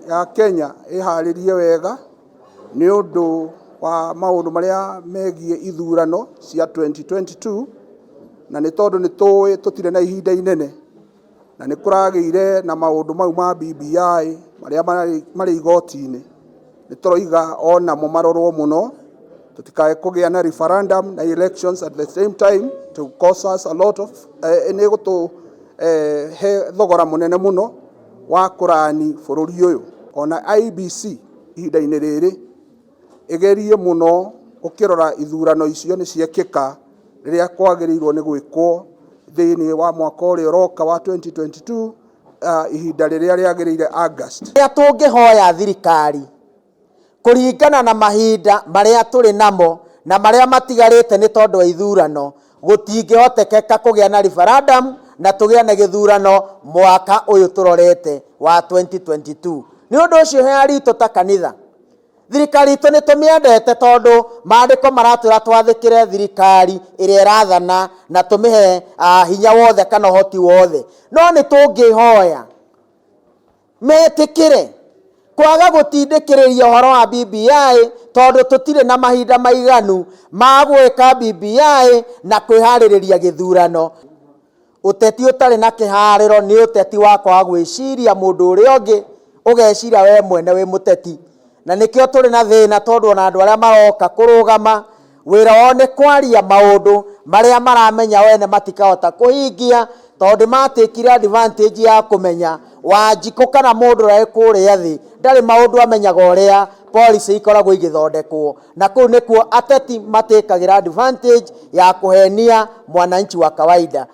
ya Kenya iharirie wega ni undu wa maundu maria megie ithurano cia 2022 na ni tondu ni tuwi tutire na ihinda inene na ni kurageire na maundu mau ma BBI maria mari igoti-ini ni turoiga ona mo marorwo muno tutikae kugia na referendum na elections at the same time to cause us a lot of ni gutu he thogora munene muno wa kurani bururi uyu. Ona IEBC ihinda-ini riri igerie muno ukirora ithurano icio ni ciekika riria kwagirirwo ni gwikwo thiini wa mwaka uria uroka wa 2022 ihinda riria riagirire August. Ya tungihoya thirikari kuringana na mahinda maria turi namo na maria matigarite ni tondu wa ithurano gutingihotekeka kugia na referendum na tugia na githurano mwaka uyu turorete wa 2022. Ni undu ucio he aritu ta kanitha thirikari itu ni tumiendete tondu maandiko maratwira twathikire thirikari iria irathana na tumihe hinya wothe kana uhoti wothe, no ni tungihoya metikire kwaga gutindikiriria uhoro wa BBI tondu tutire na mahinda maiganu ma gwika BBI na kwihariria githurano. Uteti utari na kihariro ni uteti wakwa gwiciria mundu uria ungi ugeciria we mwene wi muteti, na nikio turi na thina tondu ona andu aria maroka kurugama wira wao ni kwaria maundu maria maramenya wene matikahota kuhingia tondu matikire advantage ya kumenya Wanjiku kana mundu rai kuria thi ndari maundu amenyaga uria policy ikoragwo igithondekwo, na kuu nikuo ateti matikagira advantage ya kuhenia mwananchi wa kawaida.